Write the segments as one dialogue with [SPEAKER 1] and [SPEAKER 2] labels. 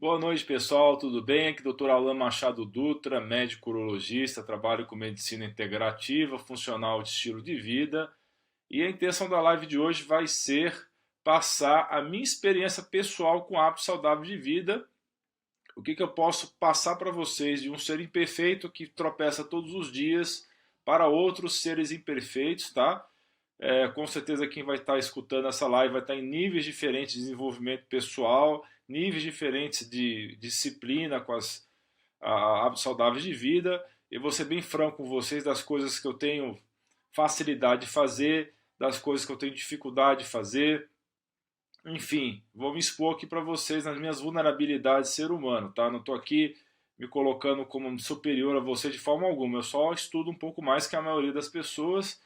[SPEAKER 1] Boa noite, pessoal, tudo bem? Aqui é o Dr. Alan Machado Dutra, médico urologista, trabalho com medicina integrativa, funcional de estilo de vida. E a intenção da live de hoje vai ser passar a minha experiência pessoal com hábitos saudáveis de vida. O que eu posso passar para vocês de um ser imperfeito que tropeça todos os dias para outros seres imperfeitos, tá? Com certeza quem vai estar escutando essa live vai estar em níveis diferentes de desenvolvimento pessoal, níveis diferentes de disciplina com as hábitos saudáveis de vida. Eu vou ser bem franco com vocês das coisas que eu tenho facilidade de fazer, das coisas que eu tenho dificuldade de fazer. Enfim, vou me expor aqui para vocês nas minhas vulnerabilidades de ser humano, tá? Não estou aqui me colocando como superior a você de forma alguma. Eu só estudo um pouco mais que a maioria das pessoas,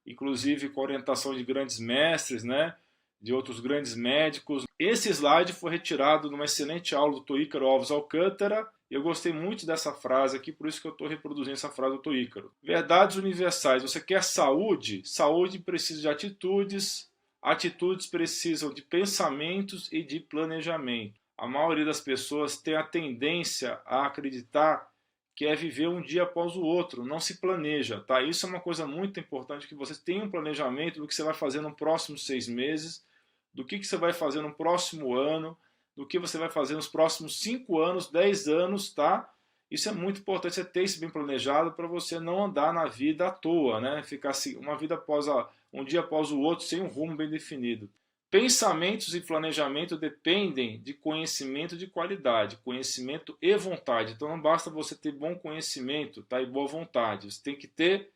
[SPEAKER 1] inclusive com orientação de grandes mestres, né, de outros grandes médicos. Esse slide foi retirado numa excelente aula do Dr. Ícaro Alves Alcântara. Eu gostei muito dessa frase aqui, por isso que eu estou reproduzindo essa frase do Dr. Ícaro. Verdades universais. Você quer saúde? Saúde precisa de atitudes. Atitudes precisam de pensamentos e de planejamento. A maioria das pessoas tem a tendência a acreditar que é viver um dia após o outro, não se planeja, tá? Isso é uma coisa muito importante, que você tenha um planejamento do que você vai fazer nos próximos 6 meses, do que você vai fazer no próximo ano, do que você vai fazer nos próximos 5 anos, 10 anos, tá? Isso é muito importante, você ter isso bem planejado para você não andar na vida à toa, né? Ficar assim, uma vida um dia após o outro, sem um rumo bem definido. Pensamentos e planejamento dependem de conhecimento de qualidade, conhecimento e vontade. Então não basta você ter bom conhecimento, tá, e boa vontade. Você tem que ter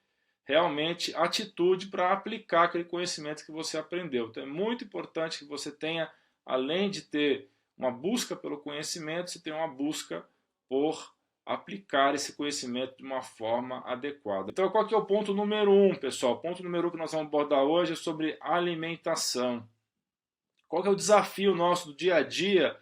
[SPEAKER 1] realmente atitude para aplicar aquele conhecimento que você aprendeu. Então é muito importante que você tenha, além de ter uma busca pelo conhecimento, você tenha uma busca por aplicar esse conhecimento de uma forma adequada. Então qual que é o ponto número 1, pessoal? O ponto número 1 que nós vamos abordar hoje é sobre alimentação. Qual que é o desafio nosso do dia a dia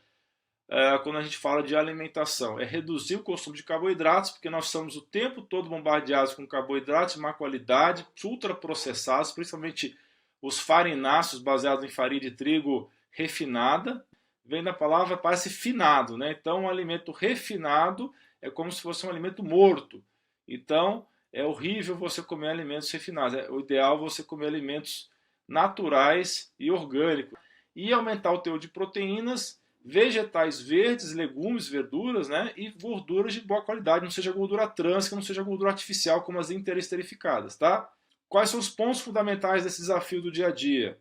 [SPEAKER 1] quando a gente fala de alimentação? É reduzir o consumo de carboidratos, porque nós estamos o tempo todo bombardeados com carboidratos de má qualidade, ultraprocessados, principalmente os farináceos baseados em farinha de trigo refinada. Vem da palavra, parece finado, né? Então, um alimento refinado é como se fosse um alimento morto. Então, é horrível você comer alimentos refinados. O ideal é você comer alimentos naturais e orgânicos. E aumentar o teor de proteínas, vegetais verdes, legumes, verduras, né, e gorduras de boa qualidade, não seja gordura trans, que não seja gordura artificial, como as interesterificadas, tá? Quais são os pontos fundamentais desse desafio do dia a dia?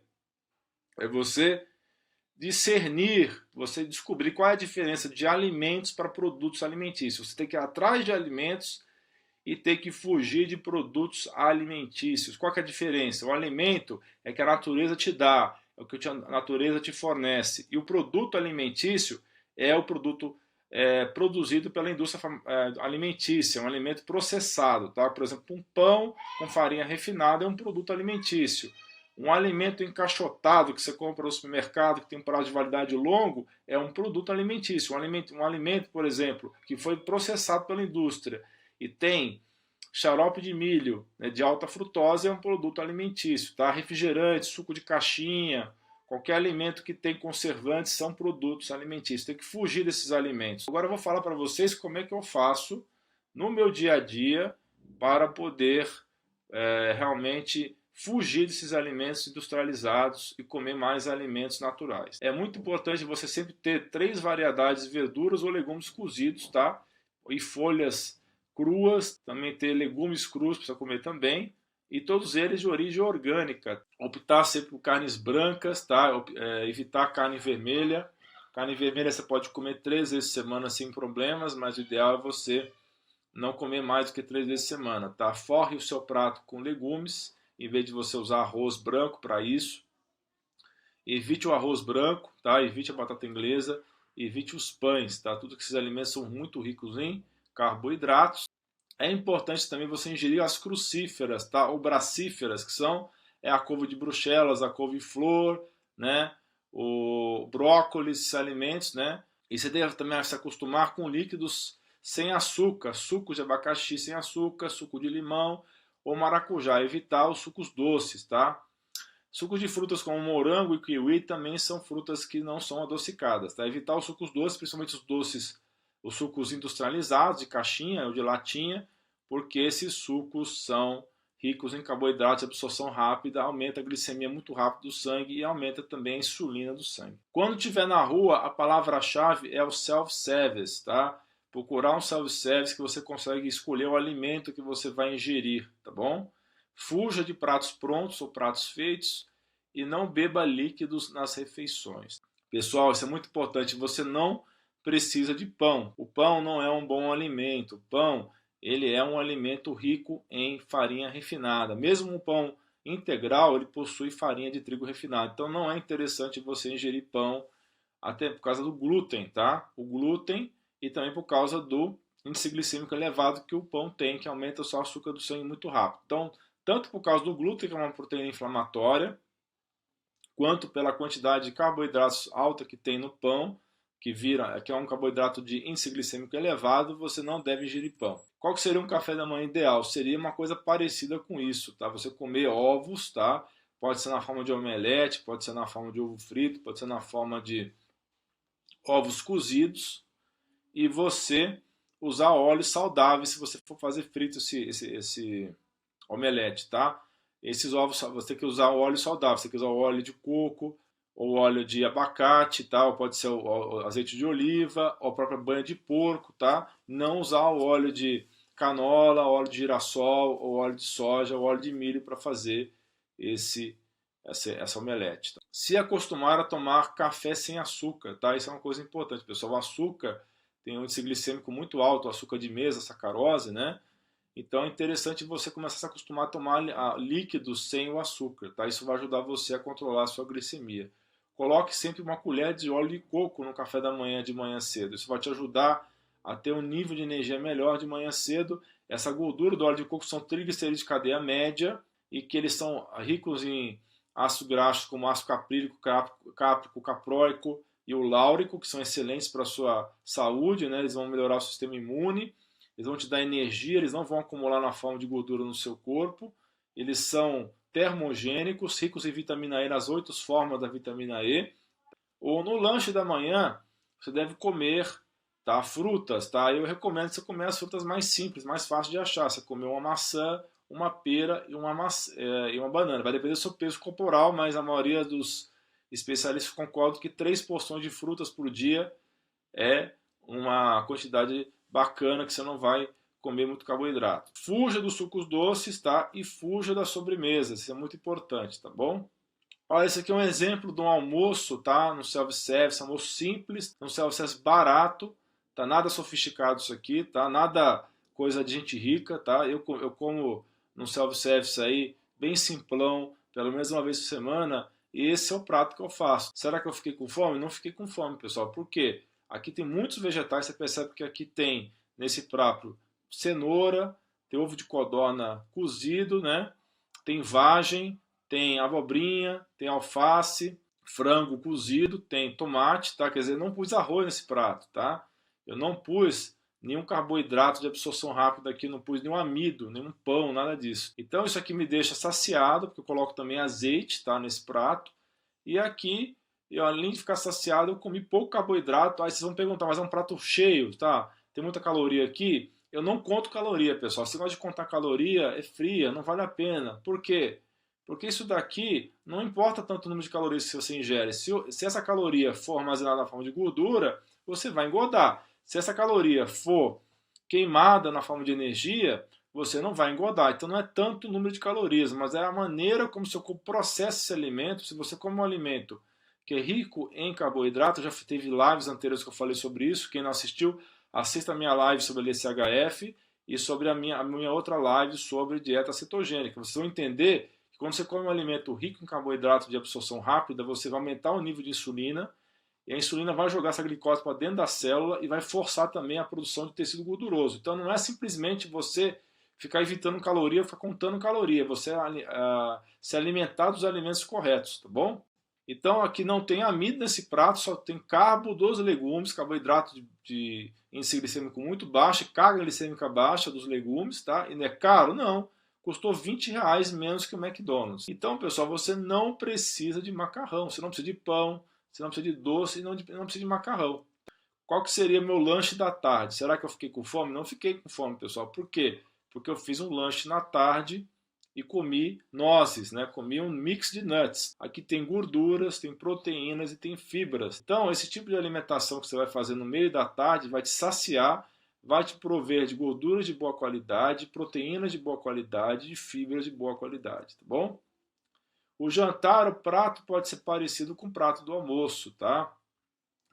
[SPEAKER 1] É você discernir, você descobrir qual é a diferença de alimentos para produtos alimentícios. Você tem que ir atrás de alimentos e ter que fugir de produtos alimentícios. Qual que é a diferença? O alimento é que a natureza te dá, é o que a natureza te fornece. E o produto alimentício é o produto produzido pela indústria alimentícia, um alimento processado. Tá? Por exemplo, um pão com farinha refinada é um produto alimentício. Um alimento encaixotado que você compra no supermercado, que tem um prazo de validade longo, é um produto alimentício. Um alimento, por exemplo, que foi processado pela indústria e tem xarope de milho, né, de alta frutose, é um produto alimentício. Tá? Refrigerante, suco de caixinha, qualquer alimento que tem conservantes são produtos alimentícios. Tem que fugir desses alimentos. Agora eu vou falar para vocês como é que eu faço no meu dia a dia para poder realmente fugir desses alimentos industrializados e comer mais alimentos naturais. É muito importante você sempre ter 3 variedades de verduras ou legumes cozidos, tá? E folhas cruas, também ter legumes crus para você comer também, e todos eles de origem orgânica. Optar sempre por carnes brancas, tá? Evitar carne vermelha. Carne vermelha você pode comer 3 vezes por semana sem problemas, mas o ideal é você não comer mais do que 3 vezes por semana, tá? Forre o seu prato com legumes, em vez de você usar arroz branco para isso. Evite o arroz branco, tá? Evite a batata inglesa, evite os pães, tá? Tudo que esses alimentos são muito ricos em carboidratos. É importante também você ingerir as crucíferas, tá? Ou bracíferas, que são a couve de Bruxelas, a couve-flor, né? O brócolis, esses alimentos, né? E você deve também se acostumar com líquidos sem açúcar, suco de abacaxi sem açúcar, suco de limão ou maracujá. Evitar os sucos doces, tá? Sucos de frutas como morango e kiwi também são frutas que não são adocicadas, tá? Evitar os sucos doces, principalmente os doces, os sucos industrializados de caixinha ou de latinha, porque esses sucos são ricos em carboidratos de absorção rápida, aumenta a glicemia muito rápido do sangue e aumenta também a insulina do sangue. Quando estiver na rua, a palavra-chave é o self-service, tá? Procurar um self-service que você consegue escolher o alimento que você vai ingerir, tá bom? Fuja de pratos prontos ou pratos feitos e não beba líquidos nas refeições. Pessoal, isso é muito importante, você não precisa de pão. O pão não é um bom alimento. O pão, ele é um alimento rico em farinha refinada. Mesmo o pão integral, ele possui farinha de trigo refinado. Então não é interessante você ingerir pão, até por causa do glúten, tá? O glúten e também por causa do índice glicêmico elevado que o pão tem, que aumenta o seu açúcar do sangue muito rápido. Então, tanto por causa do glúten, que é uma proteína inflamatória, quanto pela quantidade de carboidratos alta que tem no pão, que é um carboidrato de índice glicêmico elevado, você não deve ingerir pão. Qual que seria um café da manhã ideal? Seria uma coisa parecida com isso, tá? Você comer ovos, tá? Pode ser na forma de omelete, pode ser na forma de ovo frito, pode ser na forma de ovos cozidos, e você usar óleos saudáveis se você for fazer frito esse omelete, tá? Esses ovos, você tem que usar o óleo saudável, você tem que usar o óleo de coco, ou óleo de abacate, tá? Ou pode ser o azeite de oliva, ou a própria banha de porco, tá? Não usar o óleo de canola, óleo de girassol, ou óleo de soja, ou óleo de milho para fazer essa omelete. Tá? Se acostumar a tomar café sem açúcar, tá? Isso é uma coisa importante, pessoal. O açúcar tem um índice glicêmico muito alto, o açúcar de mesa, a sacarose, né? Então é interessante você começar a se acostumar a tomar líquidos sem o açúcar, tá? Isso vai ajudar você a controlar a sua glicemia. Coloque sempre uma colher de óleo de coco no café da manhã de manhã cedo. Isso vai te ajudar a ter um nível de energia melhor de manhã cedo. Essa gordura do óleo de coco são triglicerídeos de cadeia média e que eles são ricos em ácidos graxos como ácido caprílico, cáprico, capróico e o láurico, que são excelentes para a sua saúde, né? Eles vão melhorar o sistema imune. Eles vão te dar energia, eles não vão acumular na forma de gordura no seu corpo. Eles são termogênicos, ricos em vitamina E, nas 8 formas da vitamina E. Ou no lanche da manhã, você deve comer, tá, frutas. Tá? Eu recomendo que você comer as frutas mais simples, mais fáceis de achar. Você comer uma maçã, uma pera e uma banana. Vai depender do seu peso corporal, mas a maioria dos especialistas concordam que 3 porções de frutas por dia é uma quantidade bacana que você não vai comer muito carboidrato. Fuja dos sucos doces, tá? E fuja das sobremesas, isso é muito importante, tá bom? Olha, esse aqui é um exemplo de um almoço, tá? No self-service, almoço simples, um self-service barato, tá? Nada sofisticado isso aqui, tá? Nada coisa de gente rica, tá? Eu como no self-service aí, bem simplão, pelo menos uma vez por semana, e esse é o prato que eu faço. Será que eu fiquei com fome? Não fiquei com fome, pessoal. Por quê? Aqui tem muitos vegetais, você percebe que aqui tem, nesse prato, cenoura, tem ovo de codorna cozido, né? Tem vagem, tem abobrinha, tem alface, frango cozido, tem tomate, tá? Quer dizer, não pus arroz nesse prato, tá? Eu não pus nenhum carboidrato de absorção rápida aqui, não pus nenhum amido, nenhum pão, nada disso. Então isso aqui me deixa saciado, porque eu coloco também azeite, tá? Nesse prato. E aqui eu, além de ficar saciado, eu comi pouco carboidrato. Aí vocês vão perguntar, mas é um prato cheio, tá? Tem muita caloria aqui. Eu não conto caloria, pessoal. Se você gosta de contar caloria, é fria, não vale a pena. Por quê? Porque isso daqui não importa tanto o número de calorias que você ingere. Se essa caloria for armazenada na forma de gordura, você vai engordar. Se essa caloria for queimada na forma de energia, você não vai engordar. Então não é tanto o número de calorias, mas é a maneira como seu corpo processa esse alimento. Se você come um alimento que é rico em carboidrato, já teve lives anteriores que eu falei sobre isso. Quem não assistiu, assista a minha live sobre LCHF e sobre a minha outra live sobre dieta cetogênica. Vocês vão entender que quando você come um alimento rico em carboidrato de absorção rápida, você vai aumentar o nível de insulina, e a insulina vai jogar essa glicose para dentro da célula e vai forçar também a produção de tecido gorduroso. Então não é simplesmente você ficar evitando caloria, ficar contando caloria, você se alimentar dos alimentos corretos, tá bom? Então aqui não tem amido nesse prato, só tem carbo dos legumes, carboidrato de índice glicêmico muito baixo, carga glicêmica baixa dos legumes, tá? E não é caro? Não. custou R$ 20 menos que o McDonald's. Então, pessoal, você não precisa de macarrão, você não precisa de pão, você não precisa de doce e não precisa de macarrão. Qual que seria meu lanche da tarde? Será que eu fiquei com fome? Não fiquei com fome, pessoal. Por quê? Porque eu fiz um lanche na tarde e comi nozes, né? Comi um mix de nuts. Aqui tem gorduras, tem proteínas e tem fibras. Então, esse tipo de alimentação que você vai fazer no meio da tarde vai te saciar, vai te prover de gorduras de boa qualidade, proteínas de boa qualidade e fibras de boa qualidade, tá bom? O jantar, o prato pode ser parecido com o prato do almoço, tá?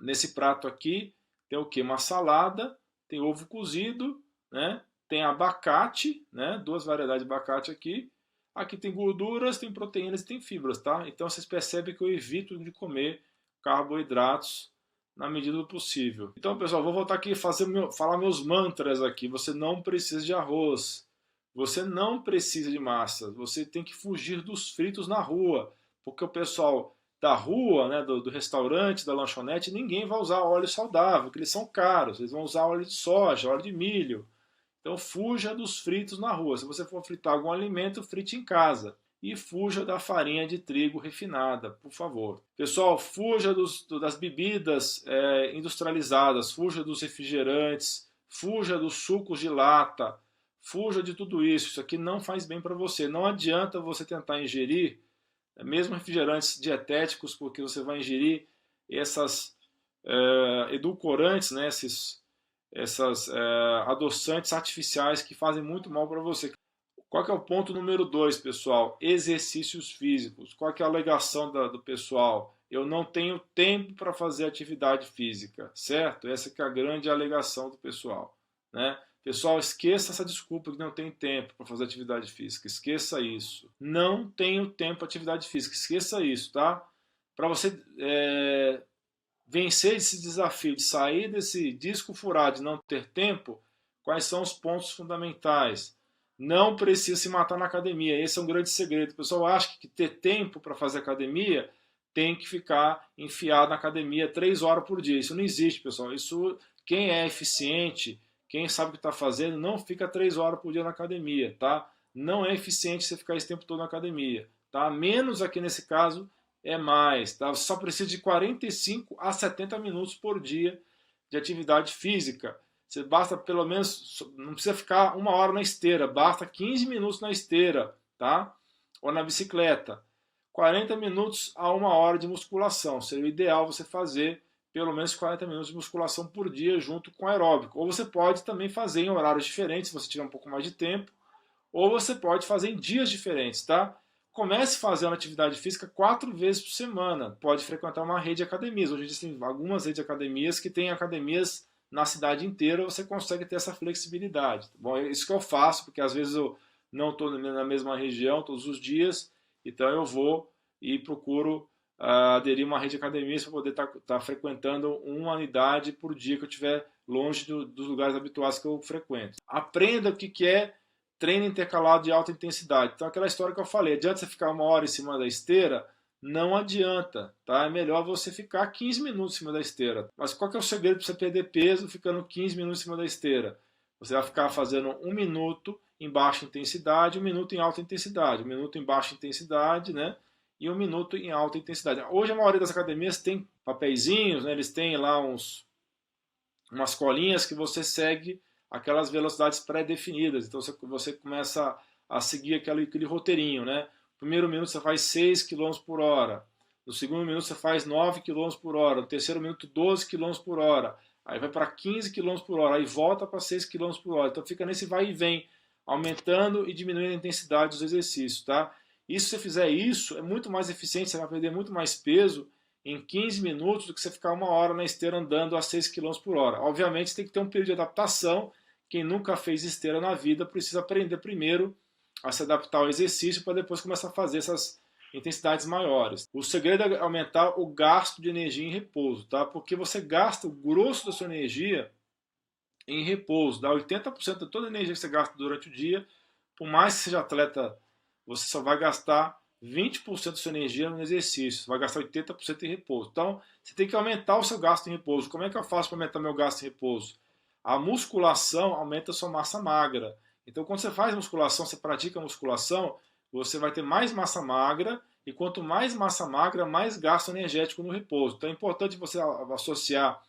[SPEAKER 1] Nesse prato aqui tem o que? Uma salada, tem ovo cozido, né? Tem abacate, né? Duas variedades de abacate aqui. Aqui tem gorduras, tem proteínas e tem fibras, tá? Então vocês percebem que eu evito de comer carboidratos na medida do possível. Então, pessoal, vou voltar aqui e falar meus mantras aqui. Você não precisa de arroz. Você não precisa de massa. Você tem que fugir dos fritos na rua, porque o pessoal da rua, né, do restaurante, da lanchonete, ninguém vai usar óleo saudável, porque eles são caros. Eles vão usar óleo de soja, óleo de milho. Então fuja dos fritos na rua. Se você for fritar algum alimento, frite em casa. E fuja da farinha de trigo refinada, por favor. Pessoal, fuja das bebidas industrializadas, fuja dos refrigerantes, fuja dos sucos de lata, fuja de tudo isso. Isso aqui não faz bem para você. Não adianta você tentar ingerir mesmo refrigerantes dietéticos, porque você vai ingerir essas edulcorantes, né, essas adoçantes artificiais que fazem muito mal para você. Qual que é o ponto número 2, pessoal? Exercícios físicos. Qual que é a alegação do pessoal? Eu não tenho tempo para fazer atividade física, certo? Essa que é a grande alegação do pessoal, né? Pessoal, esqueça essa desculpa que não tem tempo para fazer atividade física. Esqueça isso. Não tenho tempo para atividade física. Esqueça isso, tá? Para você vencer esse desafio de sair desse disco furado de não ter tempo, quais são os pontos fundamentais? Não precisa se matar na academia. Esse é um grande segredo. O pessoal acha que ter tempo para fazer academia tem que ficar enfiado na academia 3 horas por dia. Isso não existe, pessoal. Isso, quem é eficiente, quem sabe o que está fazendo, não fica 3 horas por dia na academia, tá? Não é eficiente você ficar esse tempo todo na academia, tá? Menos aqui nesse caso é mais, tá? Você só precisa de 45 a 70 minutos por dia de atividade física. Você basta pelo menos, não precisa ficar 1 hora na esteira, basta 15 minutos na esteira, tá? Ou na bicicleta. 40 minutos a 1 hora de musculação. Seria o ideal você fazer pelo menos 40 minutos de musculação por dia junto com aeróbico. Ou você pode também fazer em horários diferentes, se você tiver um pouco mais de tempo. Ou você pode fazer em dias diferentes, tá? Comece fazendo atividade física 4 vezes por semana. Pode frequentar uma rede de academias. Hoje existem algumas redes de academias que têm academias na cidade inteira, você consegue ter essa flexibilidade. Tá bom? É isso que eu faço, porque às vezes eu não estou na mesma região todos os dias, então eu vou e procuro aderir a uma rede de academias para poder estar frequentando uma unidade por dia que eu estiver longe dos lugares habituais que eu frequento. Aprenda o que é treino intercalado de alta intensidade. Então, aquela história que eu falei, adianta você ficar 1 hora em cima da esteira? Não adianta, tá? É melhor você ficar 15 minutos em cima da esteira. Mas qual que é o segredo para você perder peso ficando 15 minutos em cima da esteira? Você vai ficar fazendo 1 minuto em baixa intensidade, 1 minuto em alta intensidade, 1 minuto em baixa intensidade, né? E 1 minuto em alta intensidade. Hoje a maioria das academias tem papeizinhos, né? Eles têm lá umas colinhas que você segue aquelas velocidades pré-definidas. Então você começa a seguir aquele roteirinho, né? No primeiro minuto você faz 6 km por hora. No segundo minuto você faz 9 km por hora. No terceiro minuto 12 km por hora. Aí vai para 15 km por hora. Aí volta para 6 km por hora. Então fica nesse vai e vem, aumentando e diminuindo a intensidade dos exercícios, tá? E se você fizer isso, é muito mais eficiente, você vai perder muito mais peso em 15 minutos do que você ficar 1 hora na esteira andando a 6 km por hora. Obviamente, você tem que ter um período de adaptação. Quem nunca fez esteira na vida precisa aprender primeiro a se adaptar ao exercício para depois começar a fazer essas intensidades maiores. O segredo é aumentar o gasto de energia em repouso, tá? Porque você gasta o grosso da sua energia em repouso, dá 80% de toda a energia que você gasta durante o dia. Por mais que seja atleta, você só vai gastar 20% da sua energia no exercício, você vai gastar 80% em repouso. Então, você tem que aumentar o seu gasto em repouso. Como é que eu faço para aumentar meu gasto em repouso? A musculação aumenta a sua massa magra. Então, quando você faz musculação, você pratica musculação, você vai ter mais massa magra, e quanto mais massa magra, mais gasto energético no repouso. Então, é importante você associar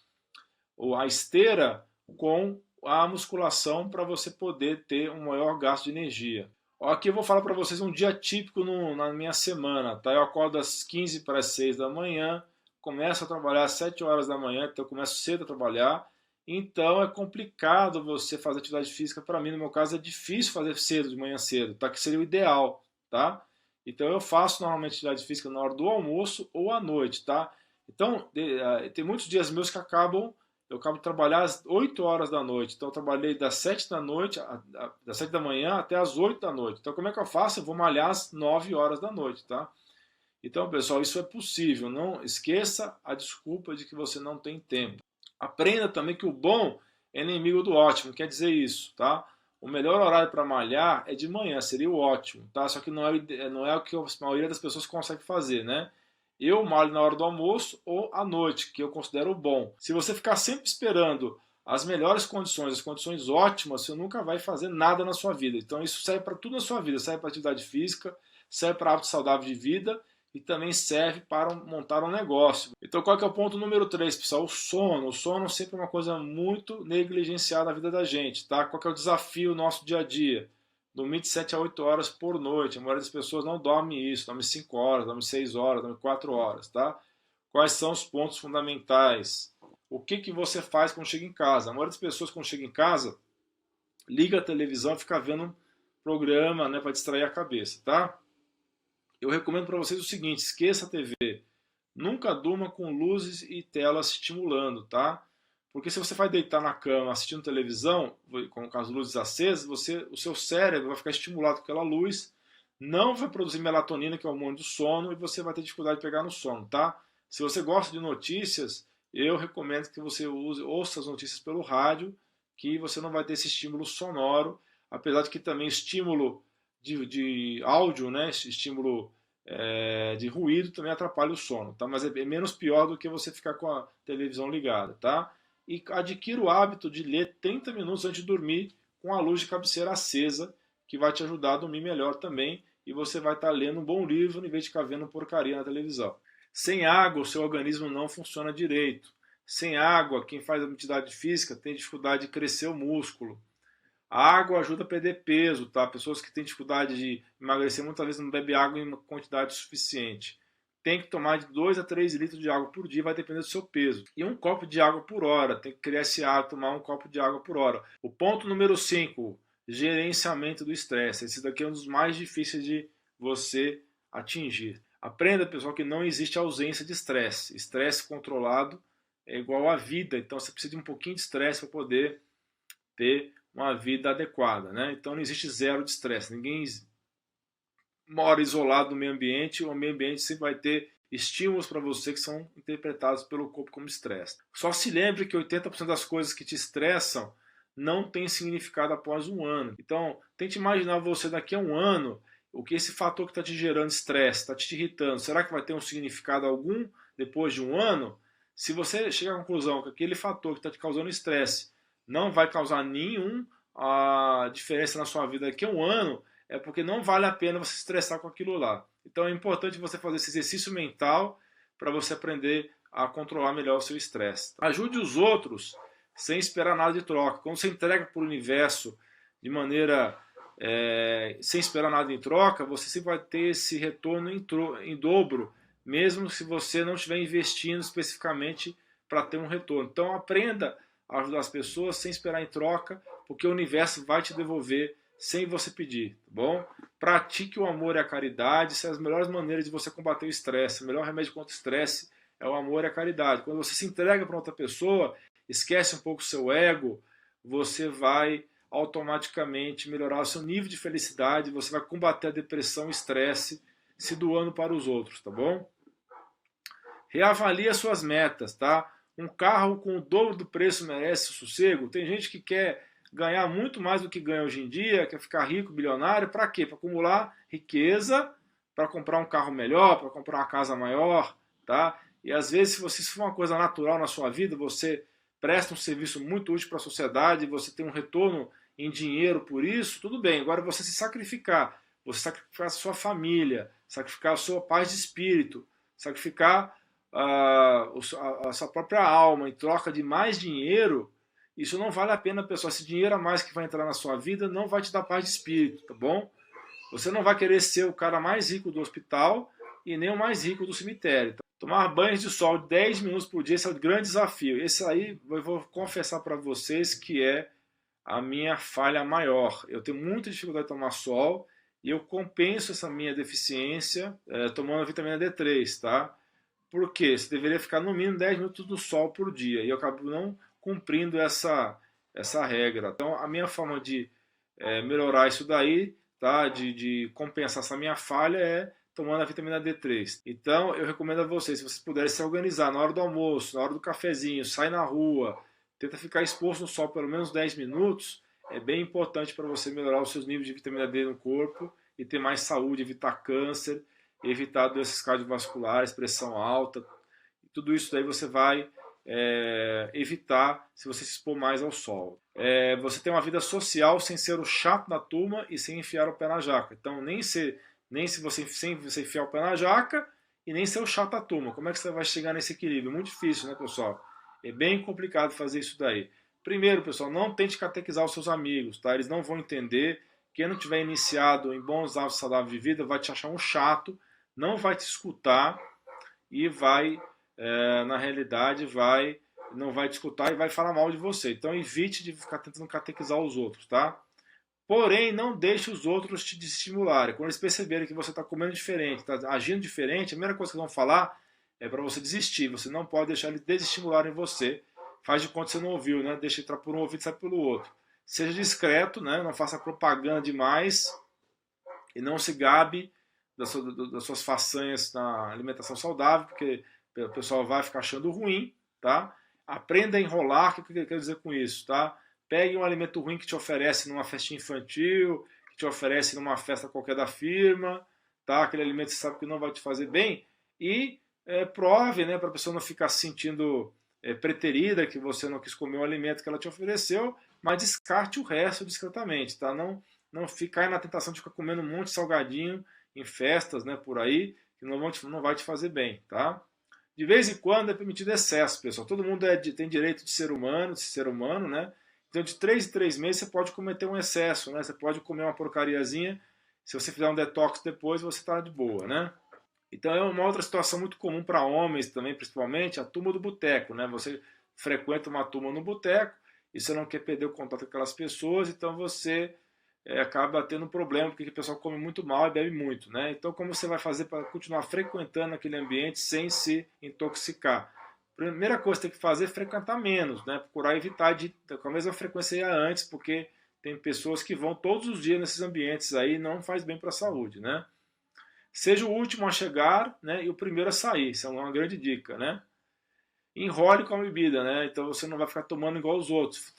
[SPEAKER 1] a esteira com a musculação para você poder ter um maior gasto de energia. Aqui eu vou falar para vocês um dia típico na minha semana. Tá? Eu acordo às 15 para as 6 da manhã, começo a trabalhar às 7 horas da manhã, então eu começo cedo a trabalhar. Então é complicado você fazer atividade física. Para mim, no meu caso, é difícil fazer cedo, de manhã cedo, tá? Que seria o ideal, tá? Então eu faço normalmente atividade física na hora do almoço ou à noite, tá? Então tem muitos dias meus que eu acabo de trabalhar às 8 horas da noite. Então eu trabalhei das 7 da noite, das 7 da manhã até as 8 da noite. Então como é que eu faço? Eu vou malhar às 9 horas da noite, tá? Então, pessoal, isso é possível. Não esqueça a desculpa de que você não tem tempo. Aprenda também que o bom é inimigo do ótimo. Quer dizer isso, tá? O melhor horário para malhar é de manhã, seria o ótimo, tá? Só que não é o que a maioria das pessoas consegue fazer, né? Eu malho na hora do almoço ou à noite, que eu considero bom. Se você ficar sempre esperando as melhores condições, as condições ótimas, você nunca vai fazer nada na sua vida. Então isso serve para tudo na sua vida. Serve para atividade física, serve para hábito saudável de vida e também serve para montar um negócio. Então qual que é o ponto número 3, pessoal? O sono. O sono sempre é uma coisa muito negligenciada na vida da gente, tá? Qual que é o desafio nosso dia a dia? Dormir de 7 a 8 horas por noite. A maioria das pessoas não dorme isso, dorme 5 horas, dorme 6 horas, dorme 4 horas, tá? Quais são os pontos fundamentais? O que você faz quando chega em casa? A maioria das pessoas quando chega em casa, liga a televisão e fica vendo um programa, né, para distrair a cabeça, tá? Eu recomendo para vocês o seguinte, esqueça a TV. Nunca durma com luzes e telas estimulando, tá? Porque se você vai deitar na cama assistindo televisão, com as luzes acesas, o seu cérebro vai ficar estimulado com aquela luz, não vai produzir melatonina, que é o hormônio do sono, e você vai ter dificuldade de pegar no sono, tá? Se você gosta de notícias, eu recomendo que você ouça as notícias pelo rádio, que você não vai ter esse estímulo sonoro, apesar de que também estímulo de áudio, né, esse estímulo de ruído também atrapalha o sono, tá? Mas é menos pior do que você ficar com a televisão ligada, tá? E adquira o hábito de ler 30 minutos antes de dormir com a luz de cabeceira acesa, que vai te ajudar a dormir melhor também, e você vai estar lendo um bom livro em vez de ficar vendo porcaria na televisão. Sem água, o seu organismo não funciona direito. Sem água, quem faz atividade física tem dificuldade de crescer o músculo. A água ajuda a perder peso, tá? Pessoas que têm dificuldade de emagrecer muitas vezes não bebem água em uma quantidade suficiente. Tem que tomar de 2 a 3 litros de água por dia, vai depender do seu peso. E um copo de água por hora, tem que criar esse hábito, tomar um copo de água por hora. O ponto número 5, gerenciamento do estresse. Esse daqui é um dos mais difíceis de você atingir. Aprenda, pessoal, que não existe ausência de estresse. Estresse controlado é igual à vida, então você precisa de um pouquinho de estresse para poder ter uma vida adequada, né? Então não existe zero de estresse. Ninguém mora isolado no meio ambiente. O meio ambiente sempre vai ter estímulos para você que são interpretados pelo corpo como estresse. Só se lembre que 80% das coisas que te estressam não tem significado após um ano. Então tente imaginar você daqui a um ano, o que esse fator que está te gerando estresse, está te irritando, será que vai ter um significado algum depois de um ano? Se você chegar à conclusão que aquele fator que está te causando estresse não vai causar nenhuma diferença na sua vida daqui a um ano, é porque não vale a pena você se estressar com aquilo lá. Então é importante você fazer esse exercício mental para você aprender a controlar melhor o seu estresse. Ajude os outros sem esperar nada de troca. Quando você entrega para o universo de maneira sem esperar nada em troca, você sempre vai ter esse retorno em dobro, mesmo se você não estiver investindo especificamente para ter um retorno. Então aprenda a ajudar as pessoas sem esperar em troca, porque o universo vai te devolver sem você pedir, tá bom? Pratique o amor e a caridade, são as melhores maneiras de você combater o estresse. O melhor remédio contra o estresse é o amor e a caridade. Quando você se entrega para outra pessoa, esquece um pouco o seu ego, você vai automaticamente melhorar o seu nível de felicidade, você vai combater a depressão e o estresse se doando para os outros, tá bom? Reavalie as suas metas, tá? Um carro com o dobro do preço merece sossego? Tem gente que quer ganhar muito mais do que ganha hoje em dia, quer ficar rico, bilionário, para quê? Para acumular riqueza, para comprar um carro melhor, para comprar uma casa maior, tá? E às vezes, se isso for uma coisa natural na sua vida, você presta um serviço muito útil para a sociedade, você tem um retorno em dinheiro por isso, tudo bem. Agora você se sacrificar, você sacrificar a sua família, sacrificar a sua paz de espírito, sacrificar a sua própria alma em troca de mais dinheiro, isso não vale a pena, pessoal. Esse dinheiro a mais que vai entrar na sua vida não vai te dar paz de espírito, tá bom? Você não vai querer ser o cara mais rico do hospital e nem o mais rico do cemitério. Tomar banhos de sol 10 minutos por dia, esse é o grande desafio. Esse aí eu vou confessar para vocês que é a minha falha maior. Eu tenho muita dificuldade de tomar sol e eu compenso essa minha deficiência tomando a vitamina D3, tá? Por quê? Você deveria ficar no mínimo 10 minutos do sol por dia e eu acabo não cumprindo essa regra. Então a minha forma de melhorar isso daí, tá? De compensar essa minha falha é tomando a vitamina D3. Então eu recomendo a vocês, se vocês puderem se organizar na hora do almoço, na hora do cafezinho, sai na rua, tenta ficar exposto no sol pelo menos 10 minutos, é bem importante para você melhorar os seus níveis de vitamina D no corpo e ter mais saúde, evitar câncer, evitar doenças cardiovasculares, pressão alta. Tudo isso daí você vai evitar se você se expor mais ao sol. Você tem uma vida social sem ser o chato da turma e sem enfiar o pé na jaca. Então nem se você sem você enfiar o pé na jaca e nem ser o chato da turma. Como é que você vai chegar nesse equilíbrio? Muito difícil, né, pessoal? É bem complicado fazer isso daí. Primeiro, pessoal, não tente catequizar os seus amigos, tá? Eles não vão entender. Quem não tiver iniciado em bons hábitos saudáveis de vida vai te achar um chato, não vai te escutar e vai, na realidade, não vai te escutar e vai falar mal de você. Então evite de ficar tentando catequizar os outros, tá? Porém, não deixe os outros te desestimularem. Quando eles perceberem que você está comendo diferente, está agindo diferente, a primeira coisa que eles vão falar é para você desistir. Você não pode deixar eles desestimularem você. Faz de conta que você não ouviu, né? Deixa entrar por um ouvido e sai pelo outro. Seja discreto, né? Não faça propaganda demais e não se gabe das suas façanhas na alimentação saudável, porque o pessoal vai ficar achando ruim, tá? Aprenda a enrolar. O que eu quero dizer com isso, tá? Pegue um alimento ruim que te oferece numa festinha infantil, que te oferece numa festa qualquer da firma, tá? Aquele alimento que você sabe que não vai te fazer bem e prove, né? Para a pessoa não ficar se sentindo preterida que você não quis comer o alimento que ela te ofereceu, mas descarte o resto discretamente, tá? Não ficar na tentação de ficar comendo um monte de salgadinho em festas, né? Por aí, que não vai te fazer bem, tá? De vez em quando é permitido excesso, pessoal. Todo mundo tem direito de ser humano, né? Então, de 3 em 3 meses, você pode cometer um excesso, né? Você pode comer uma porcariazinha. Se você fizer um detox depois, você está de boa, né? Então, é uma outra situação muito comum para homens também, principalmente, a turma do boteco, né? Você frequenta uma turma no boteco e você não quer perder o contato com aquelas pessoas, então você acaba tendo um problema, porque o pessoal come muito mal e bebe muito, né? Então, como você vai fazer para continuar frequentando aquele ambiente sem se intoxicar? Primeira coisa que tem que fazer é frequentar menos, né? Procurar evitar de com a mesma frequência antes, porque tem pessoas que vão todos os dias nesses ambientes aí e não faz bem para a saúde, né? Seja o último a chegar, né, e o primeiro a sair. Isso é uma grande dica, né? Enrole com a bebida, né? Então você não vai ficar tomando igual os outros.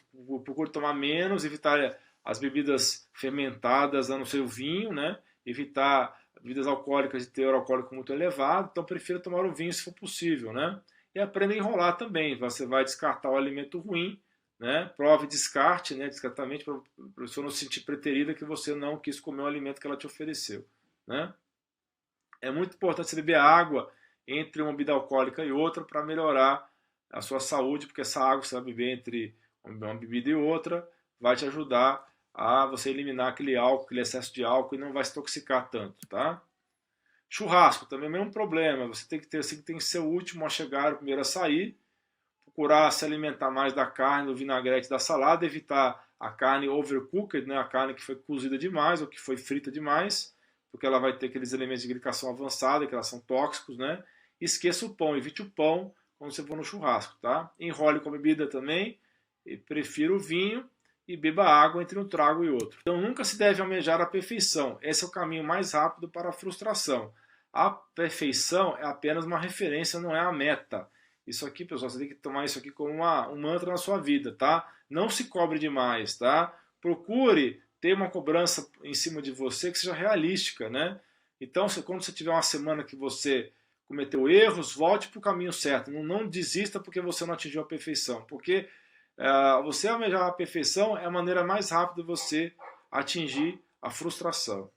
[SPEAKER 1] Procure tomar menos, evitar as bebidas fermentadas, a não ser o vinho, né? Evitar bebidas alcoólicas de teor alcoólico muito elevado. Então prefira tomar o vinho se for possível, né? E aprenda a enrolar também. Você vai descartar o alimento ruim, né? Prove descarte, né? Discretamente, para a pessoa não se sentir preterida que você não quis comer o alimento que ela te ofereceu, né? É muito importante você beber água entre uma bebida alcoólica e outra para melhorar a sua saúde, porque essa água que você vai beber entre uma bebida e outra vai te ajudar a você eliminar aquele álcool, aquele excesso de álcool e não vai se intoxicar tanto, tá? Churrasco também é o mesmo problema. Você tem que ser o último a chegar, o primeiro a sair. Procurar se alimentar mais da carne, do vinagrete, da salada, evitar a carne overcooked, né? A carne que foi cozida demais ou que foi frita demais, porque ela vai ter aqueles elementos de glicação avançada, que elas são tóxicos, né? Esqueça o pão, evite o pão quando você for no churrasco, tá? Enrole com a bebida também, e prefira o vinho e beba água entre um trago e outro. Então nunca se deve almejar a perfeição. Esse é o caminho mais rápido para a frustração. A perfeição é apenas uma referência, não é a meta. Isso aqui, pessoal, você tem que tomar isso aqui como um mantra na sua vida, tá? Não se cobre demais, tá? Procure ter uma cobrança em cima de você que seja realística, né? Então, quando você tiver uma semana que você cometeu erros, volte para o caminho certo. Não desista porque você não atingiu a perfeição. Porque Você almejar a perfeição é a maneira mais rápida de você atingir a frustração.